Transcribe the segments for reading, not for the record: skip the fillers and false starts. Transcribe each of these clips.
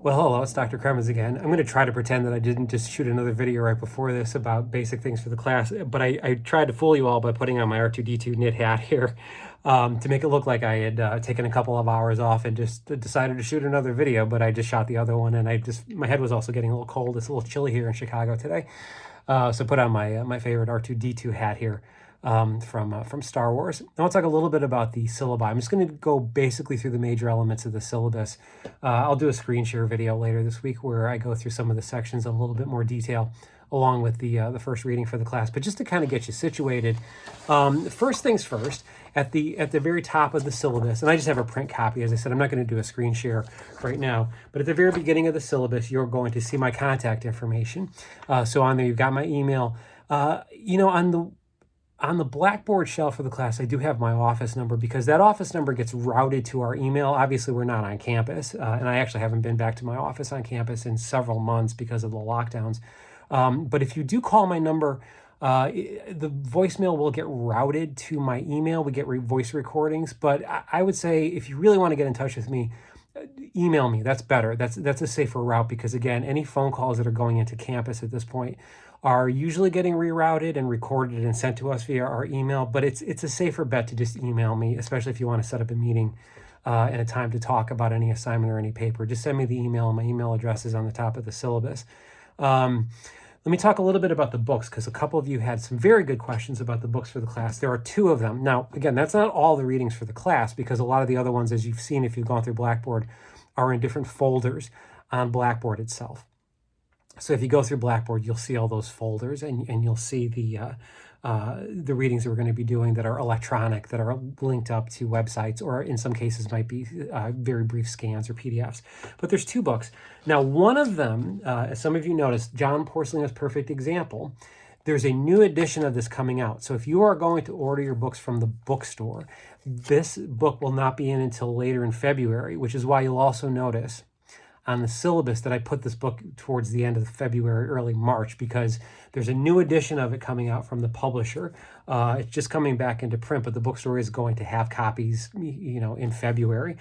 Well, hello, it's Dr. Kremers again. I'm going to try to pretend that I didn't just shoot another video right before this about basic things for the class, but I tried to fool you all by putting on my R2-D2 knit hat here to make it look like I had taken a couple of hours off and just decided to shoot another video, but I just shot the other one, and my head was also getting a little cold. It's a little chilly here in Chicago today. So put on my favorite R2-D2 hat here from Star Wars. I want to talk a little bit about the syllabi. I'm just going to go basically through the major elements of the syllabus. I'll do a screen share video later this week where I go through some of the sections in a little bit more detail, along with the first reading for the class. But just to kind of get you situated, first things first, at the very top of the syllabus, and I just have a print copy, as I said, I'm not going to do a screen share right now, but at the very beginning of the syllabus, you're going to see my contact information. So on there, you've got my email. On the Blackboard shelf of the class, I do have my office number because that office number gets routed to our email. Obviously, we're not on campus, and I actually haven't been back to my office on campus in several months because of the lockdowns. But if you do call my number, the voicemail will get routed to my email. We get voice recordings, but I would say if you really want to get in touch with me, email me. That's better. That's a safer route because, again, any phone calls that are going into campus at this point are usually getting rerouted and recorded and sent to us via our email, but it's a safer bet to just email me, especially if you want to set up a meeting and a time to talk about any assignment or any paper. Just send me the email, and my email address is on the top of the syllabus. Let me talk a little bit about the books because a couple of you had some very good questions about the books for the class. There are 2 of them. Now, again, that's not all the readings for the class because a lot of the other ones, as you've seen if you've gone through Blackboard, are in different folders on Blackboard itself. So if you go through Blackboard, you'll see all those folders, and you'll see the readings that we're going to be doing that are electronic, that are linked up to websites, or in some cases might be very brief scans or PDFs. But there's 2 books. Now, one of them, as some of you noticed, John Porcelina's Perfect Example, there's a new edition of this coming out. So if you are going to order your books from the bookstore, this book will not be in until later in February, which is why you'll also notice on the syllabus that I put this book towards the end of February, early March, because there's a new edition of it coming out from the publisher. It's just coming back into print, but the bookstore is going to have copies, in February.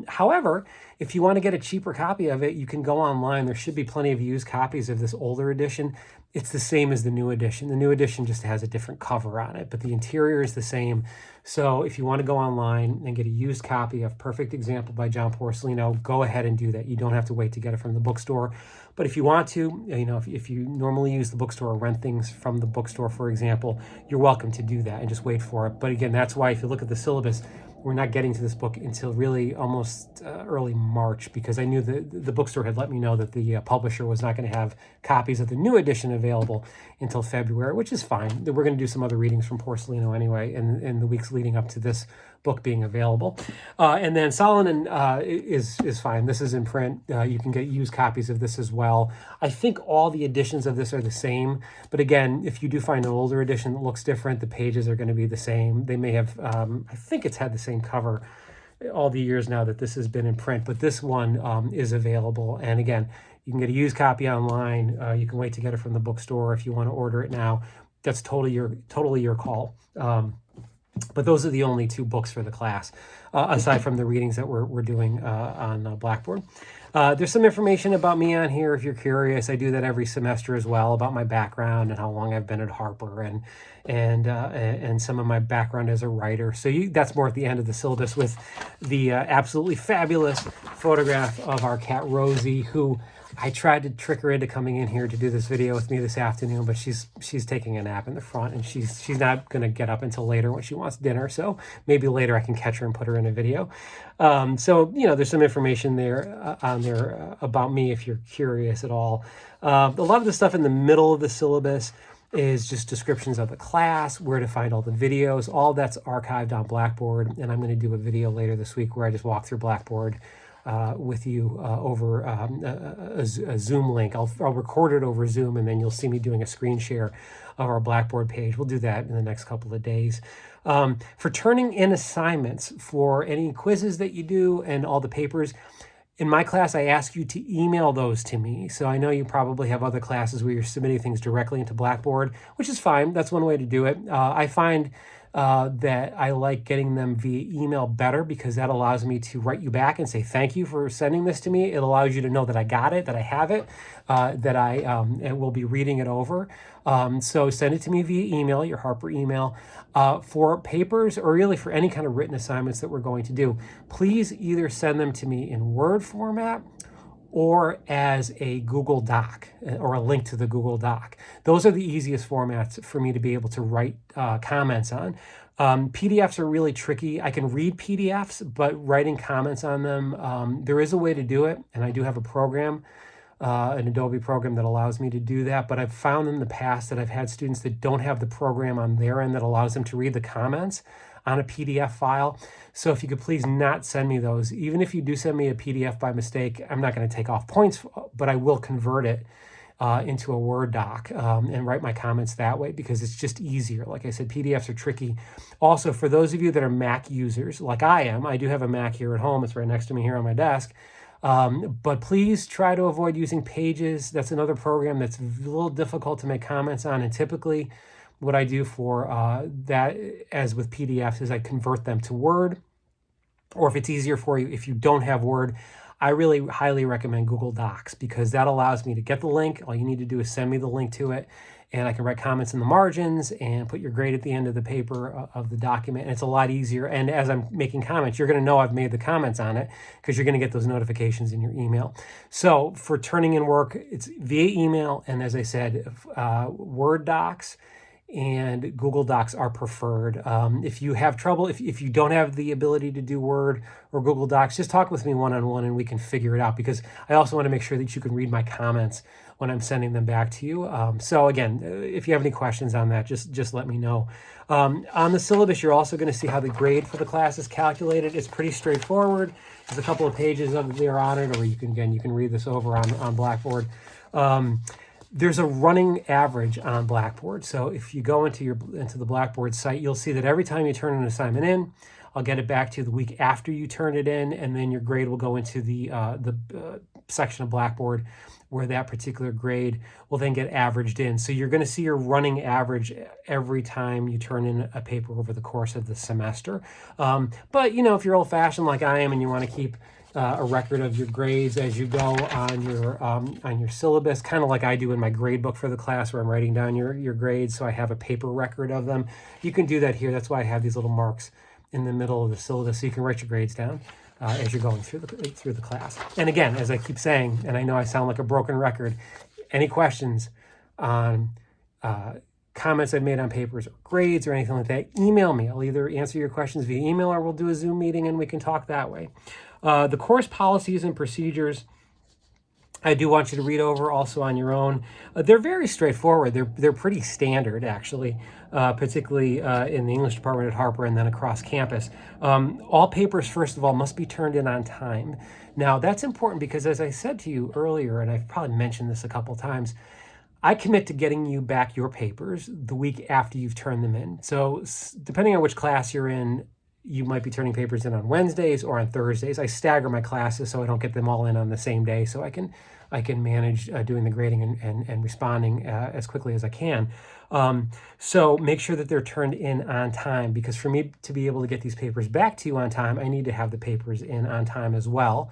However, if you want to get a cheaper copy of it, you can go online. There should be plenty of used copies of this older edition. It's the same as the new edition. The new edition just has a different cover on it, but the interior is the same. So if you want to go online and get a used copy of Perfect Example by John Porcelino, go ahead and do that. You don't have to wait to get it from the bookstore. But if you want to, if you normally use the bookstore or rent things from the bookstore, for example, you're welcome to do that and just wait for it. But again, that's why if you look at the syllabus, we're not getting to this book until really almost early March, because I knew the bookstore had let me know that the publisher was not going to have copies of the new edition available until February, which is fine. We're going to do some other readings from Porcelino anyway in the weeks leading up to this book being available. And then Solomon is fine. This is in print. You can get used copies of this as well. I think all the editions of this are the same. But again, if you do find an older edition that looks different, the pages are going to be the same. They may have, I think it's had the same cover all the years now that this has been in print. But this one is available. And again, you can get a used copy online. You can wait to get it from the bookstore if you want to order it now. That's totally your call. But those are the only 2 books for the class, aside from the readings that we're doing on Blackboard. There's some information about me on here if you're curious. I do that every semester as well, about my background and how long I've been at Harper and some of my background as a writer. So that's more at the end of the syllabus, with the absolutely fabulous photograph of our cat Rosie, who I tried to trick her into coming in here to do this video with me this afternoon, but she's taking a nap in the front, and she's not going to get up until later when she wants dinner. So maybe later I can catch her and put her in a video. So there's some information there on there about me if you're curious at all. A lot of the stuff in the middle of the syllabus is just descriptions of the class, where to find all the videos. All that's archived on Blackboard, and I'm going to do a video later this week where I just walk through Blackboard with you over a Zoom link. I'll record it over Zoom, and then you'll see me doing a screen share of our Blackboard page. We'll do that in the next couple of days. For turning in assignments for any quizzes that you do and all the papers, in my class, I ask you to email those to me. So I know you probably have other classes where you're submitting things directly into Blackboard, which is fine. That's one way to do it. I find that I like getting them via email better because that allows me to write you back and say thank you for sending this to me. It allows you to know that I got it, that I have it, that I and will be reading it over. So send it to me via email, your Harper email. For papers or really for any kind of written assignments that we're going to do, please either send them to me in Word format or as a Google Doc or a link to the Google Doc. Those are the easiest formats for me to be able to write comments on. PDFs are really tricky. I can read PDFs, but writing comments on them, there is a way to do it, and I do have a program, an Adobe program that allows me to do that. But I've found in the past that I've had students that don't have the program on their end that allows them to read the comments on a PDF file. So if you could please not send me those. Even if you do send me a PDF by mistake, I'm not going to take off points, but I will convert it into a Word doc and write my comments that way because it's just easier. Like I said, PDFs are tricky. Also, for those of you that are Mac users, like I am, I do have a Mac here at home. It's right next to me here on my desk. But please try to avoid using Pages. That's another program that's a little difficult to make comments on. And typically what I do for that, as with PDFs, is I convert them to Word. Or if it's easier for you, if you don't have Word, I really highly recommend Google Docs because that allows me to get the link. All you need to do is send me the link to it, and I can write comments in the margins and put your grade at the end of the paper of the document. And it's a lot easier. And as I'm making comments, you're going to know I've made the comments on it because you're going to get those notifications in your email. So for turning in work, it's via email. And as I said, Word docs and Google Docs are preferred. If you have trouble, if you don't have the ability to do Word or Google Docs, just talk with me one-on-one and we can figure it out because I also want to make sure that you can read my comments when I'm sending them back to you. So again, if you have any questions on that, just let me know. On the syllabus, you're also going to see how the grade for the class is calculated. It's pretty straightforward. There's a couple of pages of there on it, or you can read this over on Blackboard. There's a running average on Blackboard. So if you go into the Blackboard site, you'll see that every time you turn an assignment in, I'll get it back to you the week after you turn it in, and then your grade will go into the section of Blackboard where that particular grade will then get averaged in. So you're going to see your running average every time you turn in a paper over the course of the semester. But if you're old-fashioned like I am and you want to keep a record of your grades as you go on your syllabus, kind of like I do in my grade book for the class where I'm writing down your grades so I have a paper record of them. You can do that here. That's why I have these little marks in the middle of the syllabus so you can write your grades down as you're going through the class. And again, as I keep saying, and I know I sound like a broken record, any questions on comments I've made on papers or grades or anything like that, email me. I'll either answer your questions via email or we'll do a Zoom meeting and we can talk that way. The course policies and procedures, I do want you to read over also on your own. They're very straightforward. They're pretty standard, actually, particularly in the English department at Harper and then across campus. All papers, first of all, must be turned in on time. Now, that's important because, as I said to you earlier, and I've probably mentioned this a couple times, I commit to getting you back your papers the week after you've turned them in. So depending on which class you're in, you might be turning papers in on Wednesdays or on Thursdays. I stagger my classes so I don't get them all in on the same day, so I can manage doing the grading and responding as quickly as I can. So make sure that they're turned in on time, because for me to be able to get these papers back to you on time, I need to have the papers in on time as well.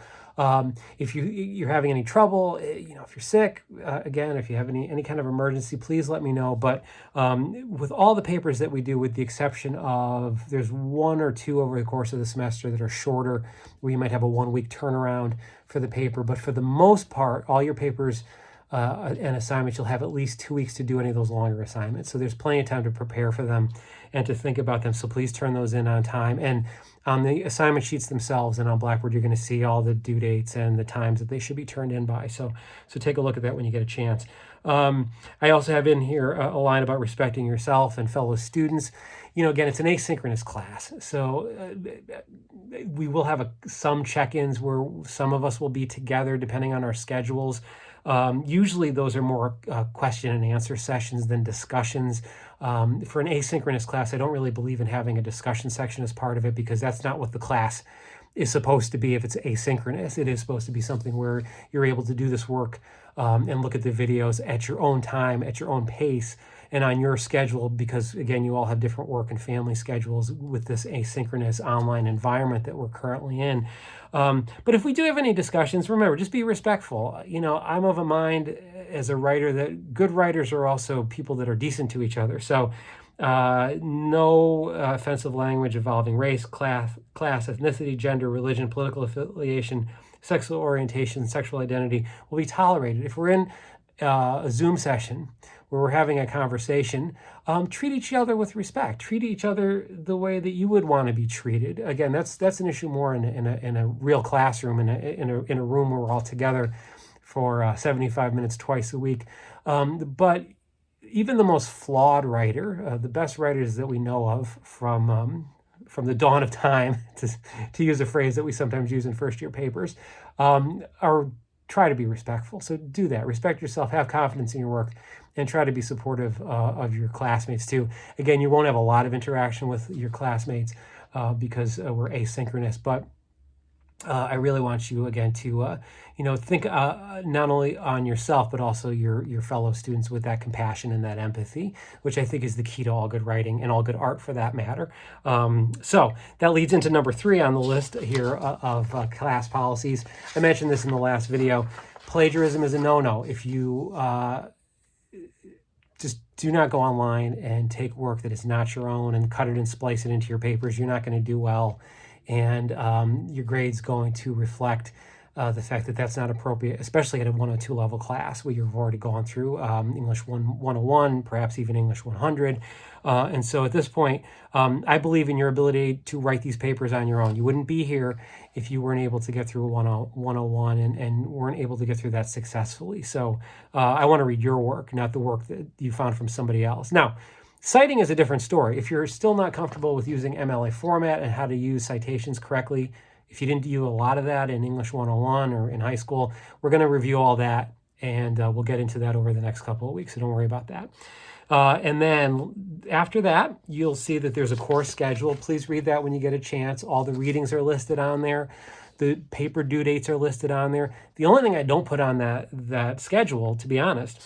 If you're having any trouble, if you're sick, again, if you have any kind of emergency, please let me know. But with all the papers that we do, with the exception of there's one or two over the course of the semester that are shorter, where you might have a 1 week turnaround for the paper. But for the most part, all your papers and assignments, you'll have at least 2 weeks to do any of those longer assignments. So there's plenty of time to prepare for them and to think about them. So please turn those in on time. And on the assignment sheets themselves and on Blackboard, you're going to see all the due dates and the times that they should be turned in by. So take a look at that when you get a chance. I also have in here a line about respecting yourself and fellow students. Again, it's an asynchronous class. So we will have some check-ins where some of us will be together depending on our schedules. Usually those are more question and answer sessions than discussions. For an asynchronous class, I don't really believe in having a discussion section as part of it, because that's not what the class is supposed to be, if it's asynchronous, it is supposed to be something where you're able to do this work and look at the videos at your own time, at your own pace, and on your schedule, because again, you all have different work and family schedules with this asynchronous online environment that we're currently in. But if we do have any discussions, remember, just be respectful. You know, I'm of a mind as a writer that good writers are also people that are decent to each other. So no offensive language involving race, class, ethnicity, gender, religion, political affiliation, sexual orientation, sexual identity will be tolerated. If we're in a Zoom session where we're having a conversation, treat each other with respect. Treat each other the way that you would want to be treated. Again, that's an issue more in a real classroom, in a room where we're all together for 75 minutes twice a week. But even the most flawed writer, the best writers that we know of from the dawn of time, to use a phrase that we sometimes use in first-year papers, are try to be respectful. So do that. Respect yourself, have confidence in your work, and try to be supportive of your classmates too. Again, you won't have a lot of interaction with your classmates because we're asynchronous, but I really want you, again, to think not only on yourself, but also your fellow students with that compassion and that empathy, which I think is the key to all good writing and all good art for that matter. So that leads into number 3 on the list here of class policies. I mentioned this in the last video. Plagiarism is a no-no. If you just do not go online and take work that is not your own and cut it and splice it into your papers, you're not going to do well. And your grade's going to reflect the fact that that's not appropriate, especially at a 102 level class where you've already gone through English 101, perhaps even English 100. And so at this point, I believe in your ability to write these papers on your own. You wouldn't be here if you weren't able to get through 101 and weren't able to get through that successfully. So I want to read your work, not the work that you found from somebody else. Now, citing is a different story. If you're still not comfortable with using MLA format and how to use citations correctly, if you didn't do a lot of that in English 101 or in high school, we're going to review all that, and we'll get into that over the next couple of weeks, so don't worry about that. And then after that, you'll see that there's a course schedule. Please read that when you get a chance. All the readings are listed on there. The paper due dates are listed on there. The only thing I don't put on that schedule, to be honest,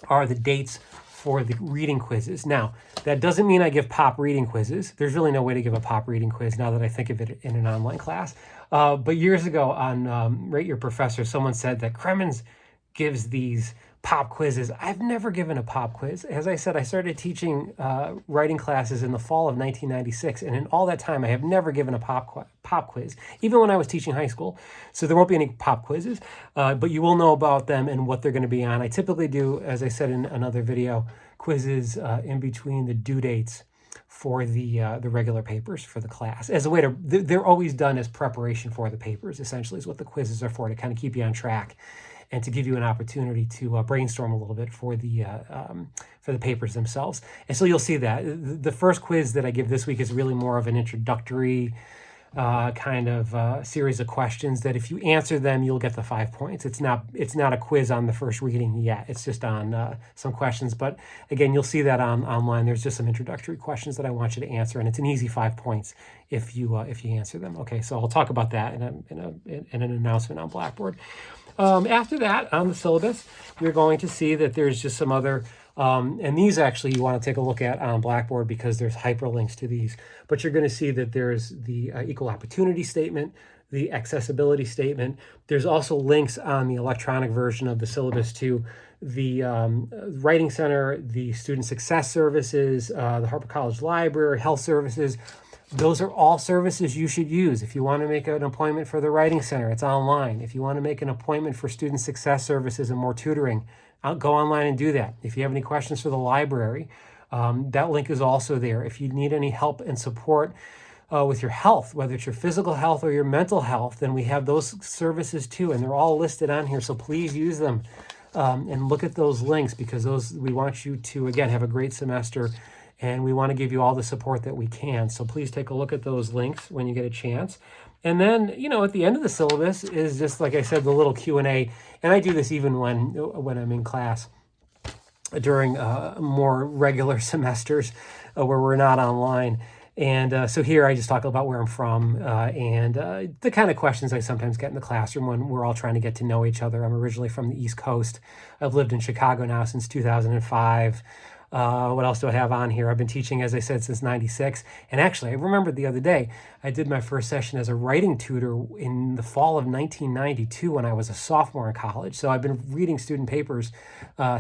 are the dates for the reading quizzes. Now, that doesn't mean I give pop reading quizzes. There's really no way to give a pop reading quiz now that I think of it in an online class. But years ago on Rate Your Professor, someone said that Kremens gives these pop quizzes. I've never given a pop quiz. As I said, I started teaching writing classes in the fall of 1996, and in all that time, I have never given a pop quiz, even when I was teaching high school. So there won't be any pop quizzes, but you will know about them and what they're going to be on. I typically do, as I said in another video, quizzes in between the due dates for the regular papers for the class. As a way to, they're always done as preparation for the papers, essentially, is what the quizzes are for, to kind of keep you on track and to give you an opportunity to brainstorm a little bit for the papers themselves. And so you'll see that. The first quiz that I give this week is really more of an introductory kind of series of questions that if you answer them, you'll get the 5 points. It's not a quiz on the first reading yet. It's just on some questions. But again, you'll see that online. There's just some introductory questions that I want you to answer, and it's an easy 5 points if you answer them. Okay, so I'll talk about that in an announcement on Blackboard. After that, on the syllabus, you're going to see that there's just some other, and these actually you want to take a look at on Blackboard because there's hyperlinks to these. But you're going to see that there's the equal opportunity statement, the accessibility statement. There's also links on the electronic version of the syllabus to the Writing Center, the Student Success Services, the Harper College Library, Health Services. Those are all services you should use. If you want to make an appointment for the Writing Center, it's online. If you want to make an appointment for Student Success Services and more tutoring, I'll go online and do that. If you have any questions for the library, that link is also there. If you need any help and support with your health, whether it's your physical health or your mental health, then we have those services too, and they're all listed on here. So please use them and look at those links, because we want you to, again, have a great semester, and we want to give you all the support that we can. So please take a look at those links when you get a chance. And then, at the end of the syllabus is just, like I said, the little Q&A. And I do this even when I'm in class during more regular semesters where we're not online. And so here I just talk about where I'm from and the kind of questions I sometimes get in the classroom when we're all trying to get to know each other. I'm originally from the East Coast. I've lived in Chicago now since 2005. What else do I have on here? I've been teaching, as I said, since 96. And actually, I remembered the other day, I did my first session as a writing tutor in the fall of 1992 when I was a sophomore in college. So I've been reading student papers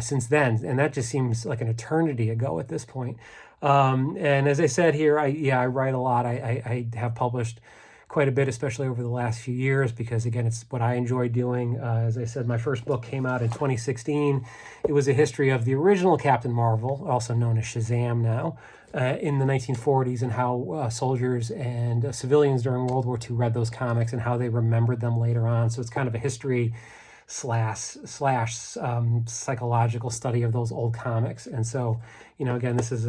since then. And that just seems like an eternity ago at this point. And as I said here, I write a lot. I have published quite a bit, especially over the last few years, because again, it's what I enjoy doing. As I said, my first book came out in 2016. It was a history of the original Captain Marvel, also known as Shazam now, in the 1940s, and how soldiers and civilians during World War II read those comics and how they remembered them later on. So it's kind of a history slash psychological study of those old comics. And so, again, this is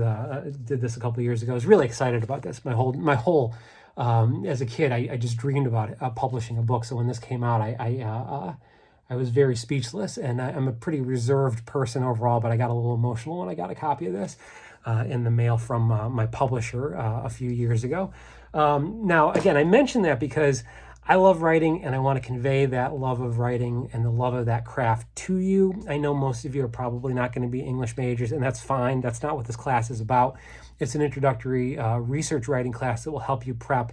did this a couple of years ago. I was really excited about this. My whole as a kid, I just dreamed about publishing a book. So when this came out, I was very speechless, and I'm a pretty reserved person overall, but I got a little emotional when I got a copy of this in the mail from my publisher a few years ago. Now, again, I mentioned that because I love writing, and I want to convey that love of writing and the love of that craft to you. I know most of you are probably not going to be English majors, and that's fine. That's not what this class is about. It's an introductory research writing class that will help you prep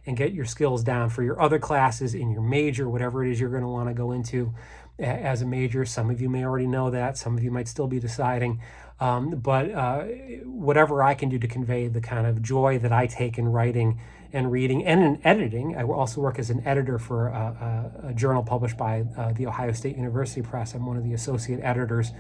and get your skills down for your other classes in your major, whatever it is you're going to want to go into as a major. Some of you may already know that. Some of you might still be deciding. But whatever I can do to convey the kind of joy that I take in writing and reading and in editing. I also work as an editor for a journal published by the Ohio State University Press. I'm one of the associate editors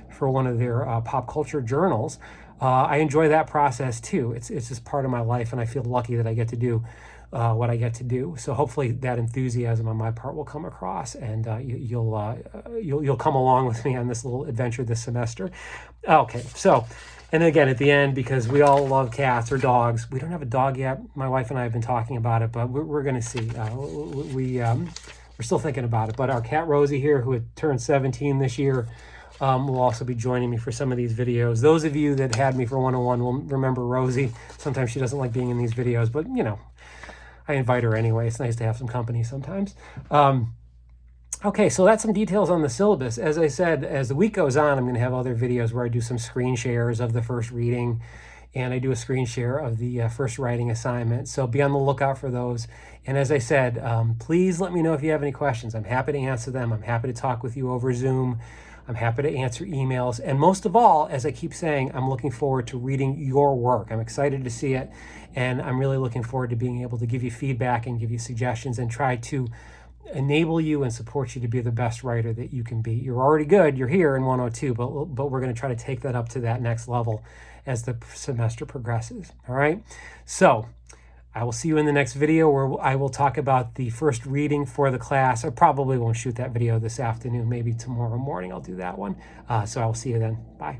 for one of their pop culture journals. I enjoy that process too. It's just part of my life, and I feel lucky that I get to do what I get to do. So hopefully that enthusiasm on my part will come across, and you'll come along with me on this little adventure this semester. Okay, so, and again at the end, because we all love cats or dogs. We don't have a dog yet. My wife and I have been talking about it, but we're going to see. We're still thinking about it. But our cat Rosie here, who had turned 17 this year, will also be joining me for some of these videos. Those of you that had me for 101 will remember Rosie. Sometimes she doesn't like being in these videos, but I invite her anyway. It's nice to have some company sometimes. Okay, so that's some details on the syllabus. As I said, as the week goes on, I'm going to have other videos where I do some screen shares of the first reading, and I do a screen share of the first writing assignment. So be on the lookout for those. And as I said, please let me know if you have any questions. I'm happy to answer them. I'm happy to talk with you over Zoom. I'm happy to answer emails. And most of all, as I keep saying, I'm looking forward to reading your work. I'm excited to see it. And I'm really looking forward to being able to give you feedback and give you suggestions and try to enable you and support you to be the best writer that you can be. You're already good. You're here in 102, but we're going to try to take that up to that next level as the semester progresses. All right. So I will see you in the next video where I will talk about the first reading for the class. I probably won't shoot that video this afternoon. Maybe tomorrow morning I'll do that one. So I will see you then. Bye.